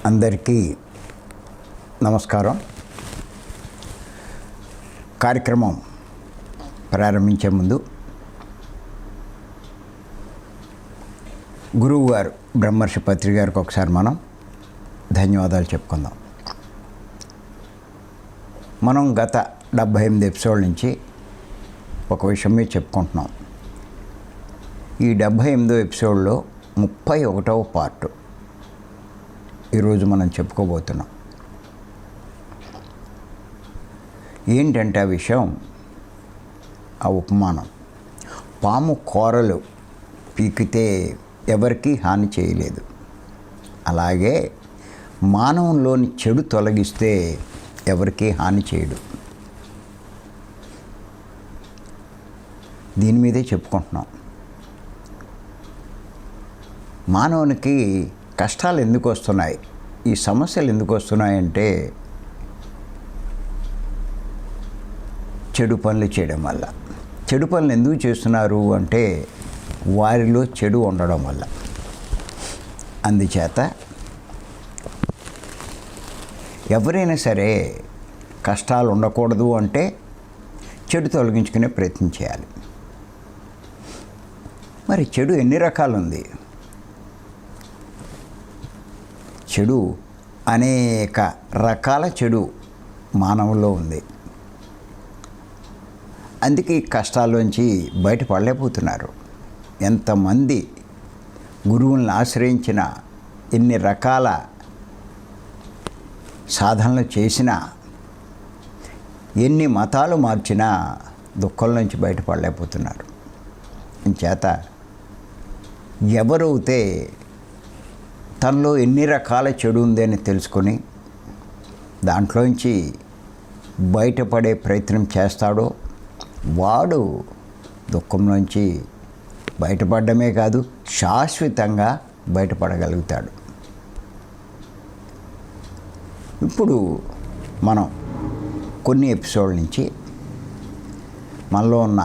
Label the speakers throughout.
Speaker 1: అందరికీ నమస్కారం. కార్యక్రమం ప్రారంభించే ముందు గురువు గారు బ్రహ్మర్షి పత్రి గారికి ఒకసారి మనం ధన్యవాదాలు చెప్పుకుందాం. మనం గత 78 ఎపిసోడ్ల నుంచి ఒక విషయం మీద చెప్పుకుంటున్నాం. ఈ 78వ ఎపిసోడ్లో 31వ పార్ట్ ఈరోజు మనం చెప్పుకోబోతున్నాం. ఏంటంటే ఆ విషయం, ఆ ఉపమానం, పాము కూరలు పీకితే ఎవరికీ హాని చేయలేదు, అలాగే మానవంలోని చెడు తొలగిస్తే ఎవరికీ హాని చేయడు. దీని మీదే చెప్పుకుంటున్నాం. మానవునికి కష్టాలు ఎందుకు వస్తున్నాయి, ఈ సమస్యలు ఎందుకు వస్తున్నాయంటే చెడు పనులు చేయడం వల్ల. చెడు పనులు ఎందుకు చేస్తున్నారు అంటే వారిలో చెడు ఉండడం వల్ల. అందుచేత ఎవరైనా సరే కష్టాలు ఉండకూడదు అంటే చెడు తొలగించుకునే ప్రయత్నం చేయాలి. మరి చెడు ఎన్ని రకాలు ఉంది? చెడు అనేక రకాల చెడు మానవుల్లో ఉంది. అందుకే ఈ కష్టాల్లోంచి బయటపడలేకపోతున్నారు. ఎంతమంది గురువులను ఆశ్రయించిన, ఎన్ని రకాల సాధనలు చేసినా, ఎన్ని మతాలు మార్చినా దుఃఖం నుంచి బయటపడలేకపోతున్నారు. ఇంచేత ఎవరైతే తనలో ఎన్ని రకాల చెడు ఉందని తెలుసుకొని దాంట్లోంచి బయటపడే ప్రయత్నం చేస్తాడో వాడు దుఃఖంలోంచి బయటపడమే కాదు, శాశ్వతంగా బయటపడగలుగుతాడు. ఇప్పుడు మనం కొన్ని ఎపిసోడ్ల నుంచి మనలో ఉన్న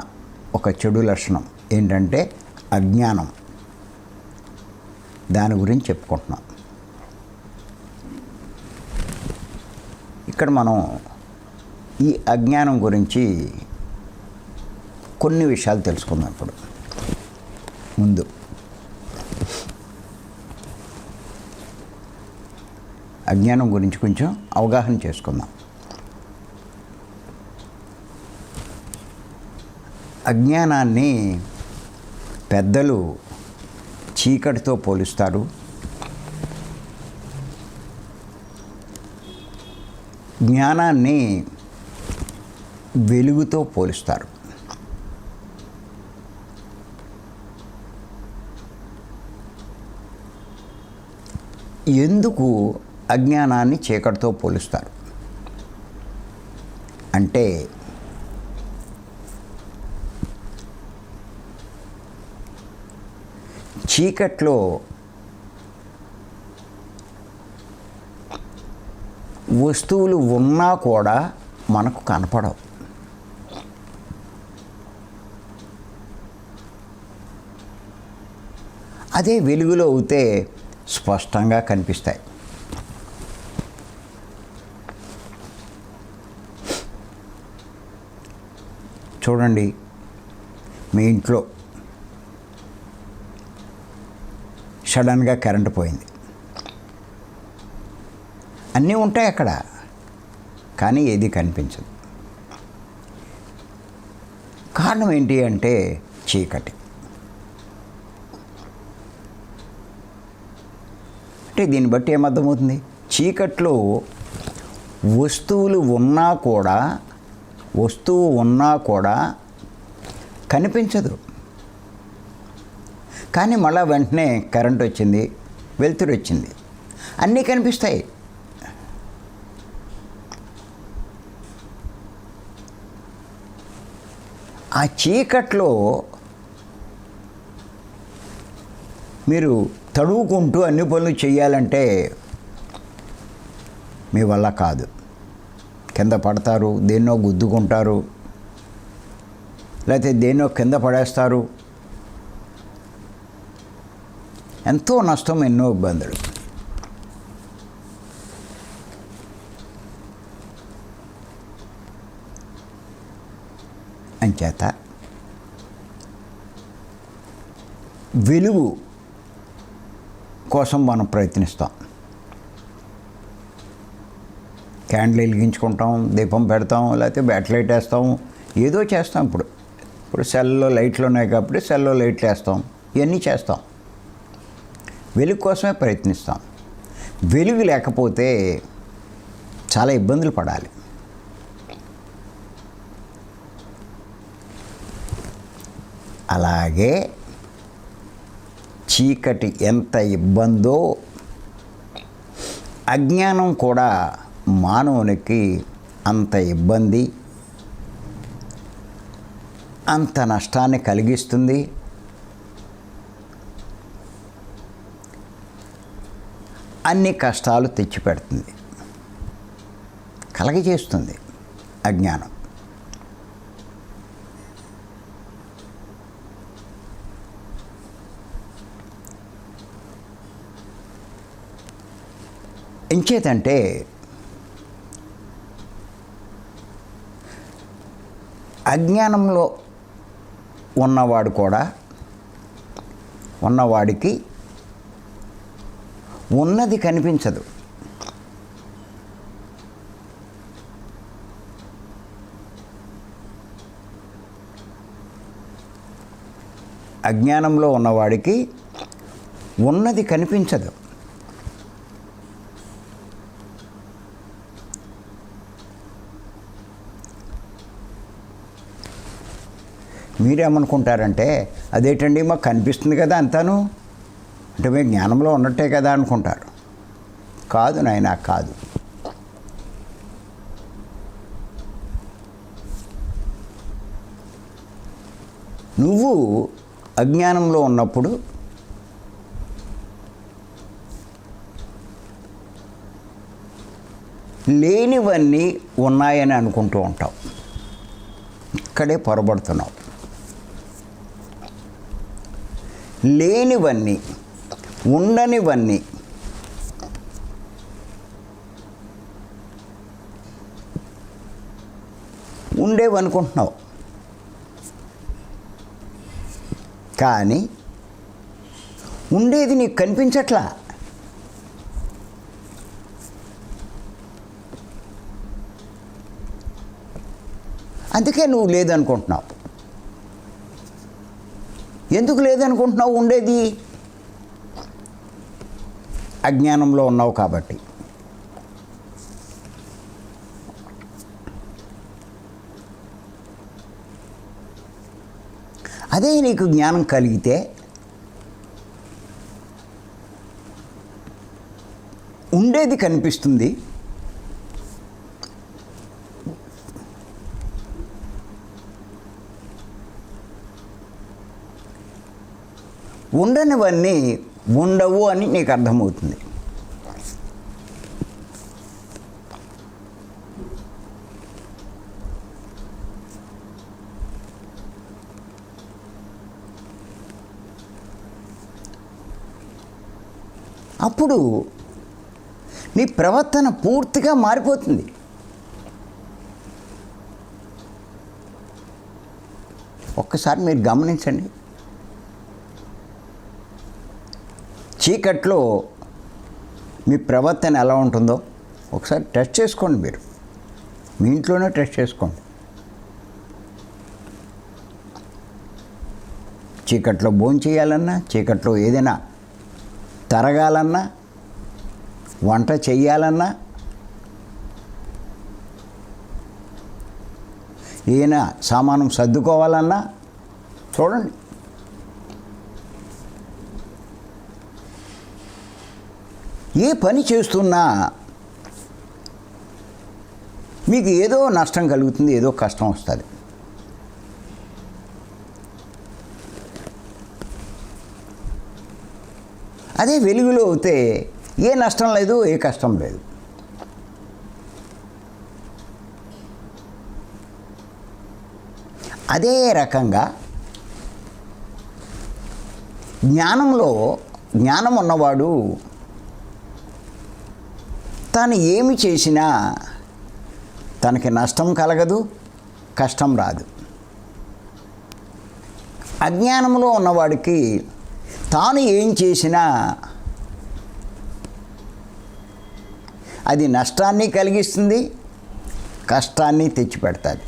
Speaker 1: ఒక చెడు లక్షణం ఏంటంటే అజ్ఞానం. దాని గురించి చెప్పుకుంటున్నాం. ఇక్కడ మనం ఈ అజ్ఞానం గురించి కొన్ని విషయాలు తెలుసుకుందాం. ఇప్పుడు ముందు అజ్ఞానం గురించి కొంచెం అవగాహన చేసుకుందాం. అజ్ఞానాన్ని పెద్దలు చీకటితో పోలుస్తారు, జ్ఞానాన్ని వెలుగుతో పోలుస్తారు. ఎందుకు అజ్ఞానాన్ని చీకటితో పోలుస్తారు అంటే చీకట్లో వస్తువులు ఉన్నా కూడా మనకు కనపడవు. అదే వెలుగులో అయితే స్పష్టంగా కనిపిస్తాయి. చూడండి, మీ ఇంట్లో సడన్గా కరెంటు పోయింది. అన్నీ ఉంటాయి అక్కడ, కానీ ఏది కనిపించదు. కారణం ఏంటి అంటే చీకటి. అంటే దీన్ని బట్టి ఏమర్థమవుతుంది? చీకట్లో వస్తువు ఉన్నా కూడా కనిపించదు. కానీ మళ్ళీ వెంటనే కరెంట్ వచ్చింది, వెలుతురు వచ్చింది, అన్నీ కనిపిస్తాయి. ఆ చీకట్లో మీరు తడువుకుంటూ అన్ని పనులు చేయాలంటే మీ వల్ల కాదు. కింద పడతారు, దేన్నో గుద్దుకుంటారు, లేకపోతే దేన్నో కింద పడేస్తారు. ఎంతో నష్టం, ఎన్నో ఇబ్బందులు. అంచేత వెలుగు కోసం మనం ప్రయత్నిస్తాం. క్యాండిల్ వెలిగించుకుంటాం, దీపం పెడతాం, లేకపోతే బ్యాటరీ లైట్ వేస్తాం, ఏదో చేస్తాం. ఇప్పుడు సెల్లో లైట్లు ఉన్నాయి కాబట్టి సెల్లో లైట్లు వేస్తాం, ఇవన్నీ చేస్తాం. వెలుగు కోసమే ప్రయత్నిస్తాం. వెలుగు లేకపోతే చాలా ఇబ్బందులు పడాలి. అలాగే చీకటి ఎంత ఇబ్బందో అజ్ఞానం కూడా మానవునికి అంత ఇబ్బంది, అంత నష్టాన్ని కలిగిస్తుంది. అన్ని కష్టాలు తెచ్చిపెడుతుంది, కలగజేస్తుంది అజ్ఞానం. ఎంచేతంటే అజ్ఞానంలో ఉన్నవాడు కూడా ఉన్నవాడికి ఉన్నది కనిపించదు. అజ్ఞానంలో ఉన్నవాడికి ఉన్నది కనిపించదు. మీరేమనుకుంటారంటే, అదేంటండి మాకు కనిపిస్తుంది కదా అంతాను, అంటే మీరు జ్ఞానంలో ఉన్నట్టే కదా అనుకుంటారు. కాదు నాయనా, కాదు. నువ్వు అజ్ఞానంలో ఉన్నప్పుడు లేనివన్నీ ఉన్నాయని అనుకుంటూ ఉంటావు. ఇక్కడే పొరబడుతున్నావు. లేనివన్నీ, ఉండనివన్నీ ఉండేవనుకుంటున్నావు. కానీ ఉండేది నీకు కనిపించట్లా. అందుకే నువ్వు లేదనుకుంటున్నావు. ఎందుకు లేదనుకుంటున్నావు? ఉండేది అజ్ఞానంలో ఉన్నావు కాబట్టి. అదే నీకు జ్ఞానం కలిగితే ఉండేది కనిపిస్తుంది, ఉండనివన్నీ ఉండవు అని నీకు అర్థమవుతుంది. అప్పుడు నీ ప్రవర్తన పూర్తిగా మారిపోతుంది. ఒక్కసారి మీరు గమనించండి. చీకట్లో మీ ప్రవర్తన ఎలా ఉంటుందో ఒకసారి టెస్ట్ చేసుకోండి. మీరు మీ ఇంట్లోనే టెస్ట్ చేసుకోండి. చీకట్లో భోంచేయాలన్నా, చీకట్లో ఏదైనా తరగాలన్నా, వంట చెయ్యాలన్నా, ఏదైనా సామానం సర్దుకోవాలన్నా చూడండి. ఏ పని చేస్తున్నా మీకు ఏదో నష్టం కలుగుతుంది, ఏదో కష్టం వస్తుంది. అదే వెలుగులో అయితే ఏ నష్టం లేదు, ఏ కష్టం లేదు. అదే రకంగా జ్ఞానం ఉన్నవాడు తాను ఏమి చేసినా తనకి నష్టం కలగదు, కష్టం రాదు. అజ్ఞానంలో ఉన్నవాడికి తాను ఏం చేసినా అది నష్టాన్ని కలిగిస్తుంది, కష్టాన్ని తెచ్చిపెడతాది.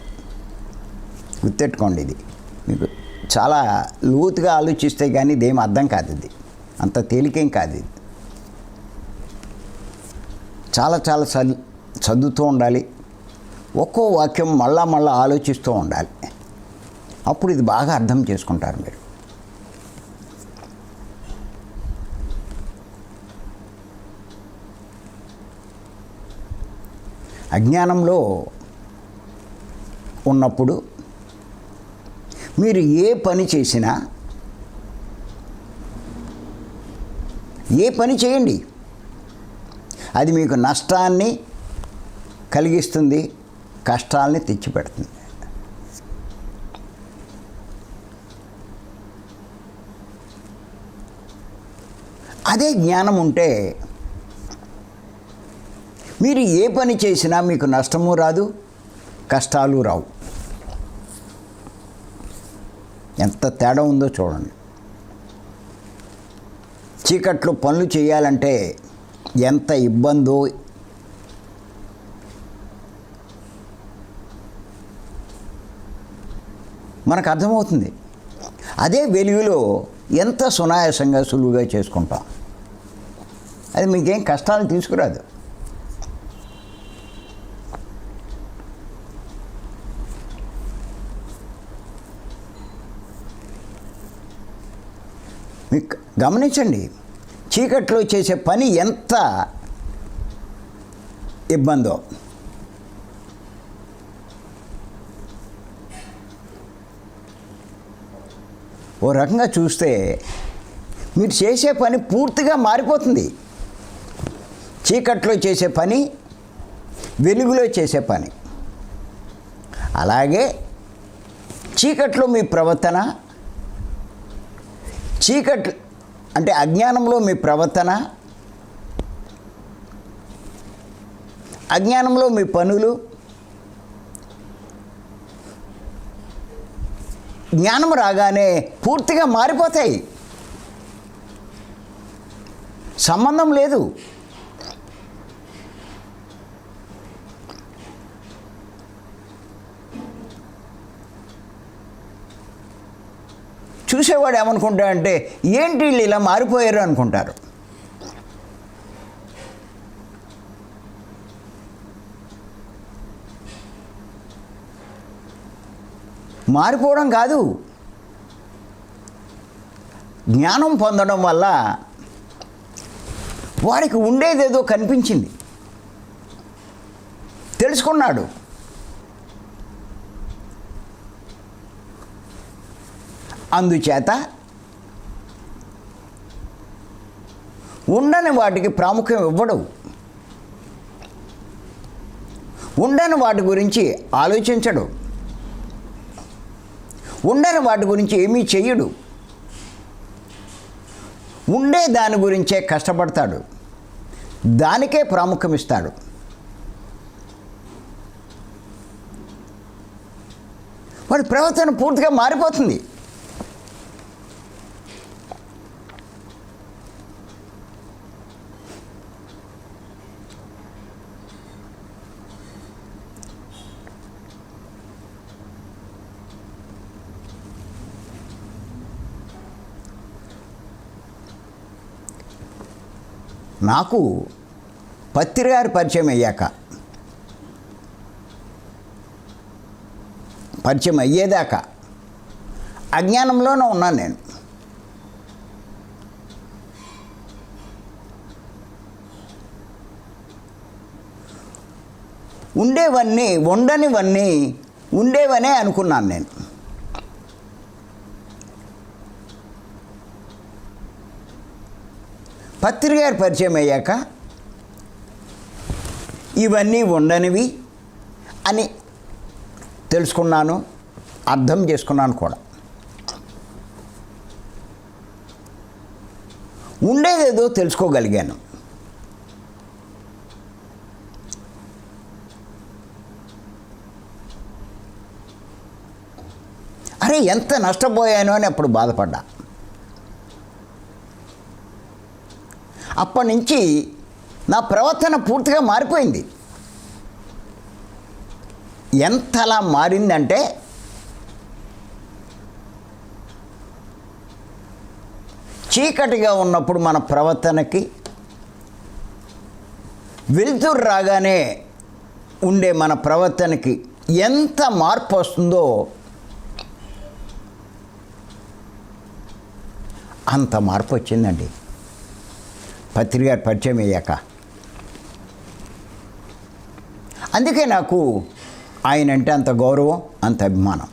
Speaker 1: గుర్తెట్టుకోండి, ఇది మీకు చాలా లోతుగా ఆలోచిస్తే కానీ ఇదేం అర్థం కాదు. ఇది అంత తేలికేం కాదు. ఇది చాలా చాలా చదువుతూ ఉండాలి. ఒక్కో వాక్యం మళ్ళా ఆలోచిస్తూ ఉండాలి. అప్పుడు ఇది బాగా అర్థం చేసుకుంటారు మీరు. అజ్ఞానంలో ఉన్నప్పుడు మీరు ఏ పని చేసినా, ఏ పని చేయండి, అది మీకు నష్టాన్ని కలిగిస్తుంది, కష్టాలని తెచ్చిపెడుతుంది. అదే జ్ఞానం ఉంటే మీరు ఏ పని చేసినా మీకు నష్టము రాదు, కష్టాలు రావు. ఎంత తేడా ఉందో చూడండి. చీకట్లో పనులు చేయాలంటే ఎంత ఇబ్బందో, మనకు అర్థమవుతుంది. అదే వెలుగులో ఎంత సునాయాసంగా సులువుగా చేసుకుంటాం. అది మీకేం కష్టాలు తీసుకురాదు. మీకు గమనించండి, చీకట్లో చేసే పని ఎంత ఇబ్బందో. ఓ రకంగా చూస్తే మీరు చేసే పని పూర్తిగా మారిపోతుంది. చీకట్లో చేసే పని, వెలుగులో చేసే పని. అలాగే చీకట్లో మీ ప్రవర్తన, చీకటి అంటే అజ్ఞానంలో మీ ప్రవర్తన, అజ్ఞానంలో మీ పనులు, జ్ఞానం రాగానే పూర్తిగా మారిపోతాయి. సంబంధం లేదు. చూసేవాడు ఏమనుకుంటాడంటే ఏంటి వీళ్ళు ఇలా మారిపోయారు అనుకుంటారు. మారిపోవడం కాదు, జ్ఞానం పొందడం వల్ల వాడికి ఉండేదేదో కనిపించింది, తెలుసుకున్నాడు. అందుచేత ఉండని వాటికి ప్రాముఖ్యం ఇవ్వడు, ఉండని వాటి గురించి ఆలోచించడు, ఉండని వాటి గురించి ఏమీ చెయ్యడు. ఉండే దాని గురించే కష్టపడతాడు, దానికే ప్రాముఖ్యం ఇస్తాడు. వాడి ప్రవర్తన పూర్తిగా మారిపోతుంది. నాకు పత్రి గారి పరిచయం అయ్యేదాకా అజ్ఞానంలోనే ఉన్నాను నేను. ఉండేవన్నీ ఉండనివన్నీ ఉండేవనే అనుకున్నాను నేను. పత్రి గారి పరిచయం అయ్యాక ఇవన్నీ ఉండనివి అని తెలుసుకున్నాను, అర్థం చేసుకున్నాను కూడా. ఉండేదేదో తెలుసుకోగలిగాను. అరే అరే ఎంత నష్టపోయాను అని అప్పుడు బాధపడ్డా. అప్పటి నుంచి నా ప్రవర్తన పూర్తిగా మారిపోయింది. ఎంతలా మారిందంటే చీకటిగా ఉన్నప్పుడు మన ప్రవర్తనకి వెలుతురు రాగానే ఉండే మన ప్రవర్తనకి ఎంత మార్పు వస్తుందో అంత మార్పు వచ్చిందండి పత్రి గారు పరిచయం అయ్యాక. అందుకే నాకు ఆయన అంటే అంత గౌరవం, అంత అభిమానం.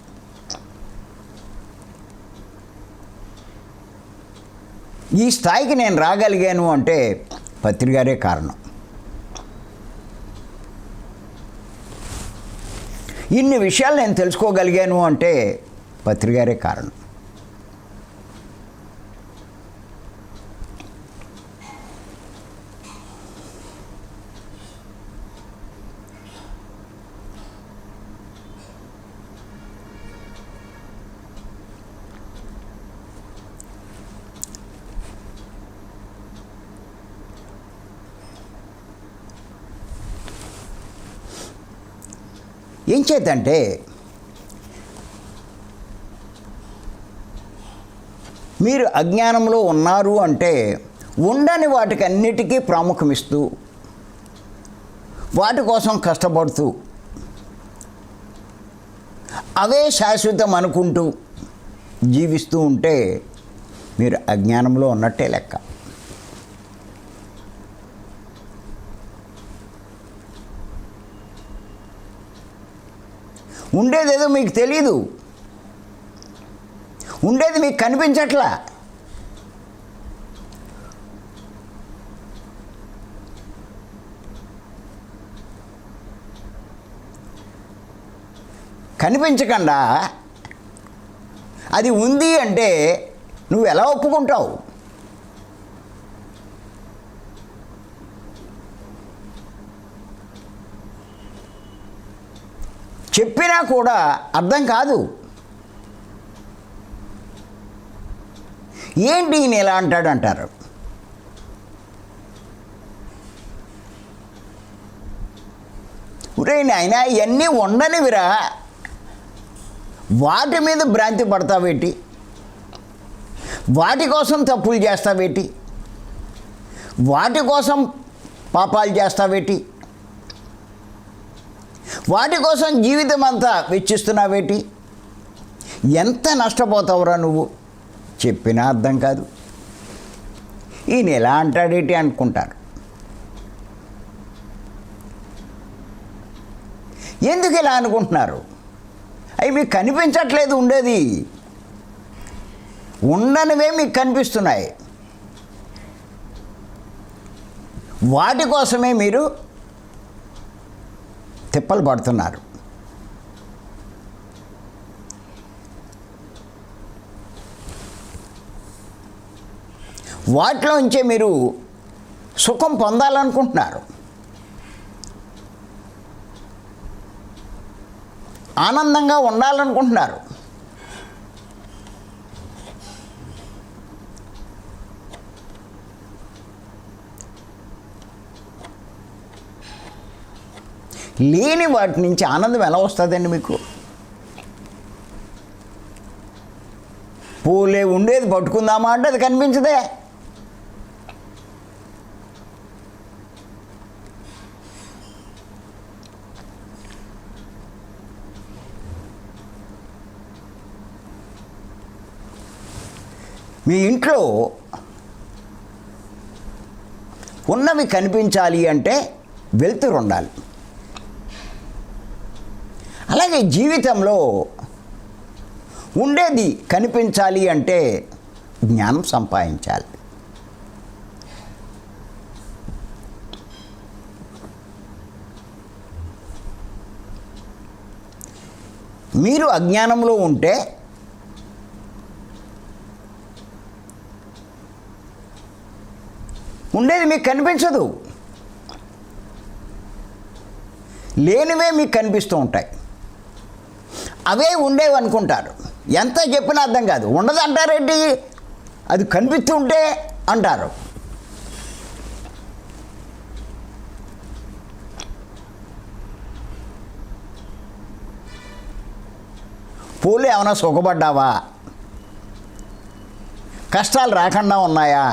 Speaker 1: ఈ స్థాయికి నేను రాగలిగాను అంటే పత్రి గారే కారణం. ఇన్ని విషయాలు నేను తెలుసుకోగలిగాను అంటే పత్రి గారే కారణం. ఏం చేద్దంటే మీరు అజ్ఞానంలో ఉన్నారు అంటే ఉండని వాటికి అన్నిటికీ ప్రాముఖ్యం ఇస్తూ వాటి కోసం కష్టపడుతూ అవే శాశ్వతం అనుకుంటూ జీవిస్తూ ఉంటే మీరు అజ్ఞానంలో ఉన్నట్టే లెక్క. ఉండేదేదో మీకు తెలీదు, ఉండేది మీకు కనిపించట్లా. కనిపించకుండా అది ఉంది అంటే నువ్వు ఎలా ఒప్పుకుంటావు? చెప్పినా కూడా అర్థం కాదు. ఏంటి ఈయన ఎలా అంటాడు అంటారు. ఒరేయ్ నాయనా ఇవన్నీ ఉండనివిరా, వాటి మీద భ్రాంతి పడతావేటి, వాటి కోసం తప్పులు చేస్తావేటి, వాటి కోసం పాపాలు చేస్తావేటి, వాటి కోసం జీవితం అంతా వెచ్చిస్తున్నావేటి, ఎంత నష్టపోతావురా నువ్వు, చెప్పినా అర్థం కాదు. ఈయన ఎలా అంటాడేటి అనుకుంటారు. ఎందుకు ఇలా అనుకుంటున్నారు? అవి మీకు కనిపించట్లేదు, ఉండేది ఉండనివే మీకు కనిపిస్తున్నాయి. వాటి కోసమే మీరు తిప్పలు పడుతున్నారు. వాటిలోంచే మీరు సుఖం పొందాలనుకుంటున్నారు, ఆనందంగా ఉండాలనుకుంటున్నారు. లేని వాటి నుంచి ఆనందం ఎలా వస్తుందండి మీకు? పూలే ఉండేది పట్టుకుందామా అంటే అది కనిపించదే. మీ ఇంట్లో ఉన్నవి కనిపించాలి అంటే వెలుతురు ఉండాలి. అలాగే జీవితంలో ఉండేది కనిపించాలి అంటే జ్ఞానం సంపాదించాలి. మీరు అజ్ఞానంలో ఉంటే ఉండేది మీకు కనిపించదు, లేనివే మీకు కనిపిస్తూ ఉంటాయి. అవే ఉండేవి అనుకుంటారు. ఎంత చెప్పినా అర్థం కాదు. ఉండదు అంటారేంటి, అది కనిపిస్తుంటే అంటారు. పోలే ఏమైనా సుఖపడ్డావా? కష్టాలు రాకుండా ఉన్నాయా?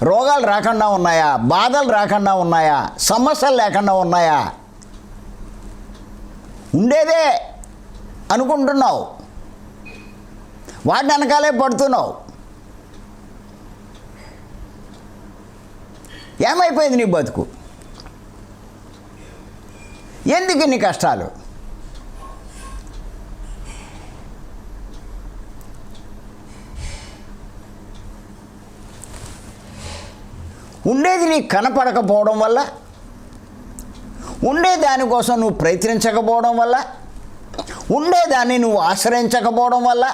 Speaker 1: రోగాలు రాకుండా ఉన్నాయా? బాధలు రాకుండా ఉన్నాయా? సమస్యలు లేకుండా ఉన్నాయా? ఉండేదే అనుకుంటున్నావు, వాటి వెనకాలే పడుతున్నావు. ఏమైపోయింది నీ బతుకు? ఎందుకు ఇన్ని కష్టాలు? ఉండేది నీకు కనపడకపోవడం వల్ల, ఉండే దానికోసం నువ్వు ప్రయత్నించకపోవడం వల్ల, ఉండేదాన్ని నువ్వు ఆశ్రయించకపోవడం వల్ల,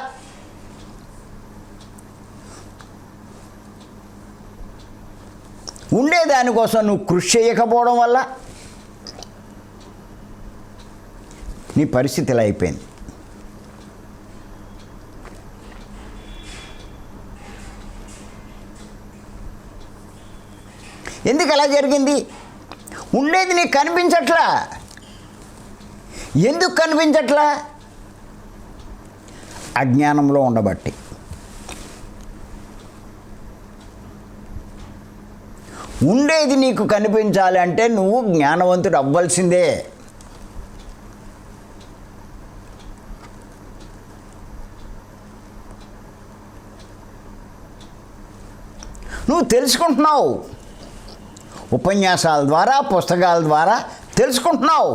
Speaker 1: ఉండేదానికోసం నువ్వు కృషి చేయకపోవడం వల్ల నీ పరిస్థితి ఇలా అయిపోయింది. ఎందుకు అలా జరిగింది? ఉండేది నీకు కనిపించట్లా. ఎందుకు కనిపించట్లా? అజ్ఞానంలో ఉండబట్టి. ఉండేది నీకు కనిపించాలి అంటే నువ్వు జ్ఞానవంతుడు అవ్వాల్సిందే. నువ్వు తెలుసుకుంటున్నావు, ఉపన్యాసాల ద్వారా, పుస్తకాల ద్వారా తెలుసుకుంటున్నావు.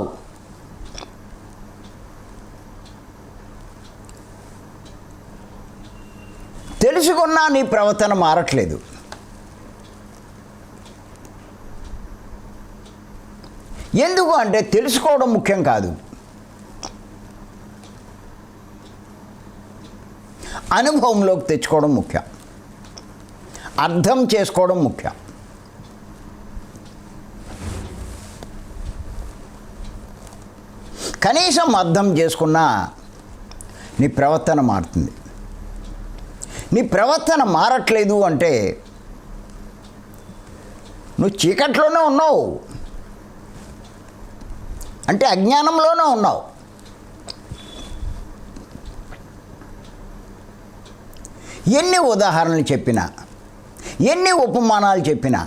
Speaker 1: తెలుసుకున్నా నీ ప్రవర్తన మారట్లేదు. ఎందుకు అంటే తెలుసుకోవడం ముఖ్యం కాదు, అనుభవంలోకి తెచ్చుకోవడం ముఖ్యం, అర్థం చేసుకోవడం ముఖ్యం. కనీసం అర్థం చేసుకున్నా నీ ప్రవర్తన మారుతుంది. నీ ప్రవర్తన మారట్లేదు అంటే నువ్వు చీకట్లోనే ఉన్నావు, అంటే అజ్ఞానంలోనే ఉన్నావు. ఎన్ని ఉదాహరణలు చెప్పినా, ఎన్ని ఉపమానాలు చెప్పినా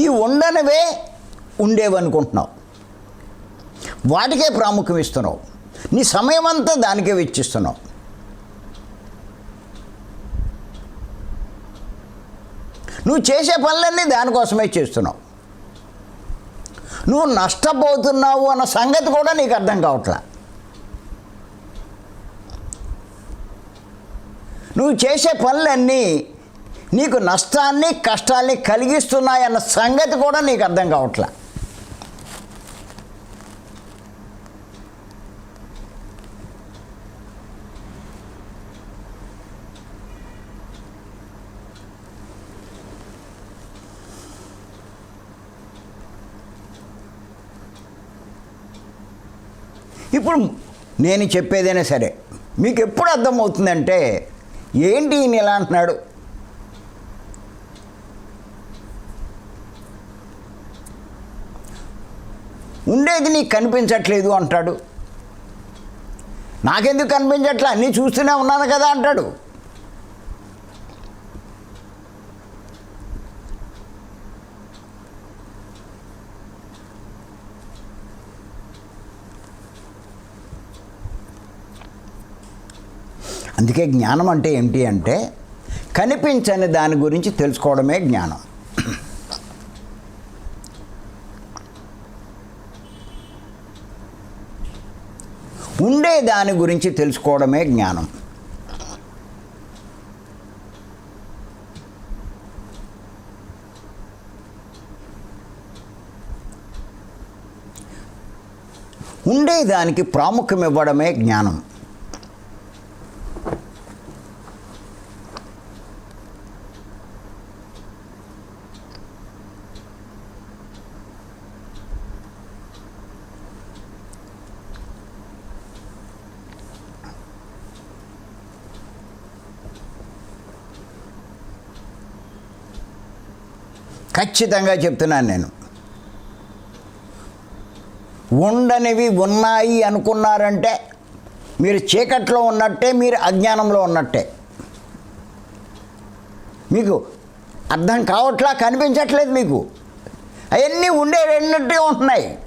Speaker 1: ఈ ఉండనివే ఉండేవనుకుంటున్నావు, వాటికే ప్రాముఖ్యం ఇస్తున్నావు, నీ సమయం అంతా దానికే వెచ్చిస్తున్నావు. నువ్వు చేసే పనులన్నీ దానికోసమే చేస్తున్నావు. నువ్వు నష్టపోతున్నావు అన్న సంగతి కూడా నీకు అర్థం కావట్లా. నువ్వు చేసే పనులన్నీ నీకు నష్టాన్ని, కష్టాన్ని కలిగిస్తున్నాయన్న సంగతి కూడా నీకు అర్థం కావట్లా. ఇప్పుడు నేను చెప్పేదైనా సరే మీకు ఎప్పుడు అర్థమవుతుందంటే, ఏంటి ఈయన ఇలా అంటున్నాడు, ఉండేది నీకు కనిపించట్లేదు అంటాడు, నాకెందుకు కనిపించట్లే, అన్నీ చూస్తూనే ఉన్నాను కదా అంటాడు. అందుకే జ్ఞానం అంటే ఏమిటి అంటే, కనిపించని దాని గురించి తెలుసుకోవడమే జ్ఞానం. ఉండే దాని గురించి తెలుసుకోవడమే జ్ఞానం. ఉండేదానికి ప్రాముఖ్యం ఇవ్వడమే జ్ఞానం. ఖచ్చితంగా చెప్తున్నాను నేను. ఉండనివి ఉన్నాయి అనుకున్నారంటే మీరు చీకట్లో ఉన్నట్టే, మీరు అజ్ఞానంలో ఉన్నట్టే. మీకు అర్థం కావట్లా, కనిపించట్లేదు మీకు. అవన్నీ ఉండేటట్టుగా ఉంటున్నాయి.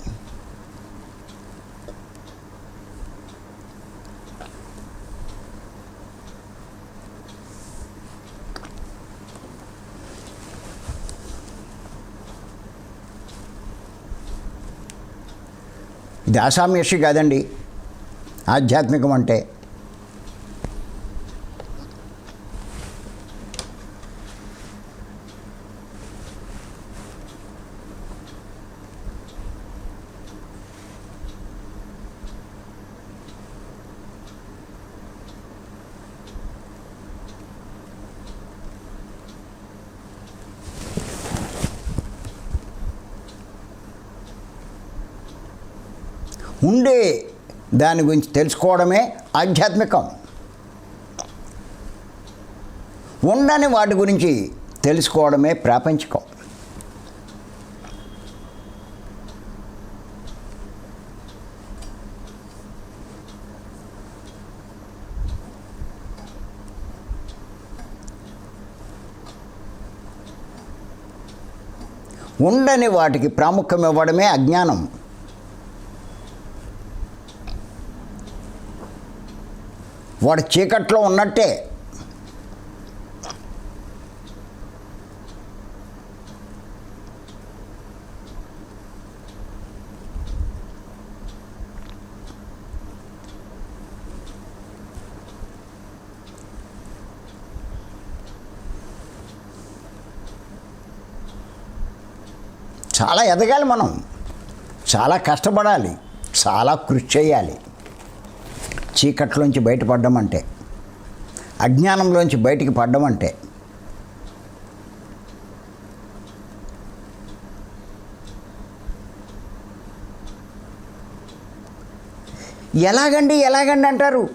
Speaker 1: ఇది ఆసామ్యషి కాదండి ఆధ్యాత్మికం అంటే. ఉండే దాని గురించి తెలుసుకోవడమే ఆధ్యాత్మికం. ఉండని వాటి గురించి తెలుసుకోవడమే ప్రాపంచికం. ఉండని వాటికి ప్రాముఖ్యం ఇవ్వడమే అజ్ఞానం. వాడు చీకట్లో ఉన్నట్టే. చాలా ఎదగాలి మనం, చాలా కష్టపడాలి, చాలా కృషి చేయాలి. చీకట్లోంచి బయటపడ్డం అంటే, అజ్ఞానంలోంచి బయటికి పడ్డం అంటే. ఎలాగండి అంటారు.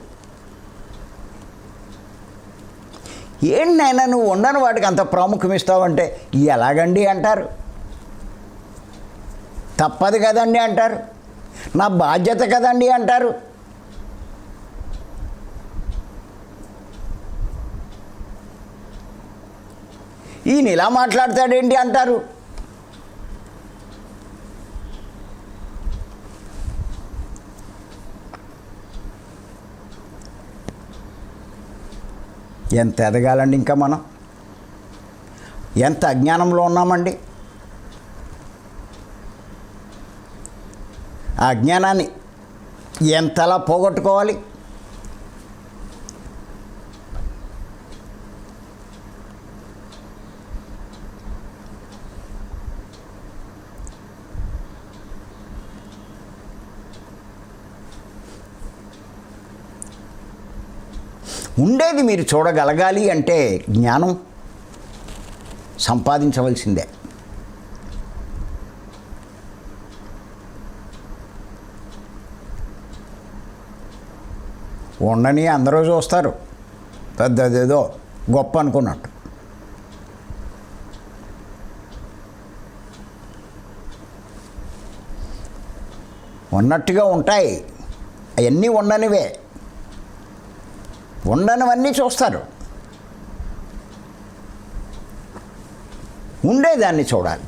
Speaker 1: ఏంటి నాయన నువ్వు ఉండని వాటికి అంత ప్రాముఖ్యం ఇస్తావంటే ఎలాగండి అంటారు. తప్పదు కదండి అంటారు. నా బాధ్యత కదండి అంటారు. ఈయన ఇలా మాట్లాడతాడేంటి అంటారు. ఎంత ఎదగాలండి ఇంకా మనం? ఎంత అజ్ఞానంలో ఉన్నామండి. ఆ అజ్ఞానాన్ని ఎంతలా పోగొట్టుకోవాలి? ఉండేది మీరు చూడగలగాలి అంటే జ్ఞానం సంపాదించవలసిందే. ఉండని అందరూ చూస్తారు, పెద్దదేదో గొప్ప అనుకున్నట్టు. ఉన్నట్టుగా ఉంటాయి, అవన్నీ ఉండనివే. ఉండనివన్నీ చూస్తారు, ఉండేదాన్ని చూడాలి.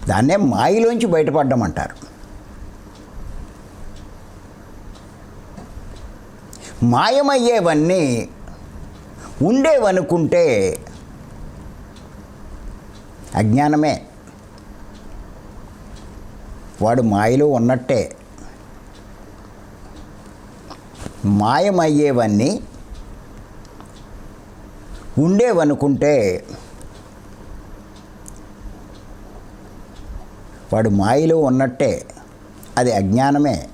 Speaker 1: దాన్నే మాయలోంచి బయటపడ్డం అంటారు. మాయమయ్యేవన్నీ ఉండేవనుకుంటే అజ్ఞానమే. వాడు మాయలో ఉన్నట్టే. మాయమయ్యేవన్నీ ఉండేవనుకుంటే వాడు మాయలో ఉన్నట్టే. అది అజ్ఞానమే.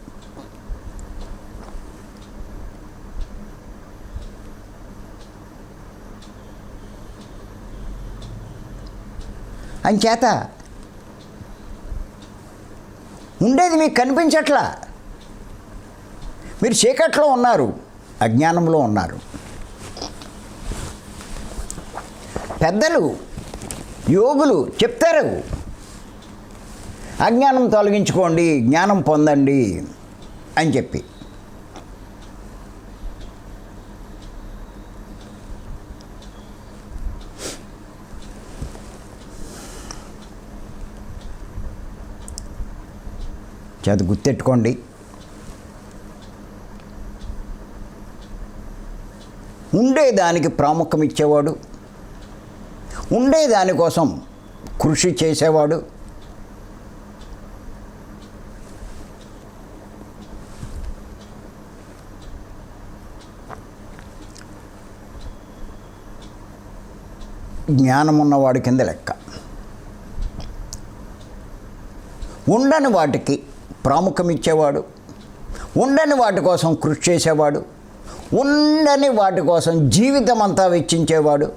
Speaker 1: అంచేత ఉండేది మీకు కనిపించట్లా. మీరు చీకట్లో ఉన్నారు, అజ్ఞానంలో ఉన్నారు. పెద్దలు యోగులు చెప్తారు, అజ్ఞానం తొలగించుకోండి, జ్ఞానం పొందండి అని చెప్పి. చేత గుర్తెట్టుకోండి, ఉండేదానికి ప్రాముఖ్యం ఇచ్చేవాడు, ఉండేదానికోసం కృషి చేసేవాడు, జ్ఞానం ఉన్నవాడి కింద లెక్క. ఉండని వాటికి ప్రాముఖ్యం ఇచ్చేవాడు, ఉండని వాటి కోసం కృషి చేసేవాడు, ఉండని వాటి కోసం జీవితం అంతా వెచ్చించేవాడు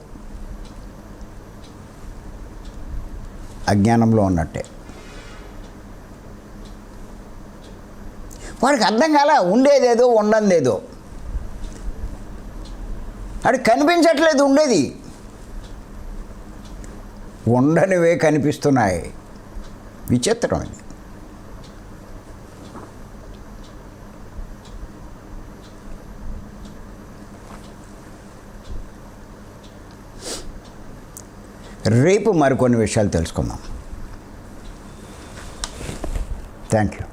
Speaker 1: అజ్ఞానంలో ఉన్నట్టే. వాడికి అర్థం కాల, ఉండేదేదో ఉండనిదేదో. వాడికి కనిపించట్లేదు ఉండేది, ఉండనివే కనిపిస్తున్నాయి. విచిత్రం ఇది. రేపు మరికొన్ని విషయాలు తెలుసుకుందాం. Thank you.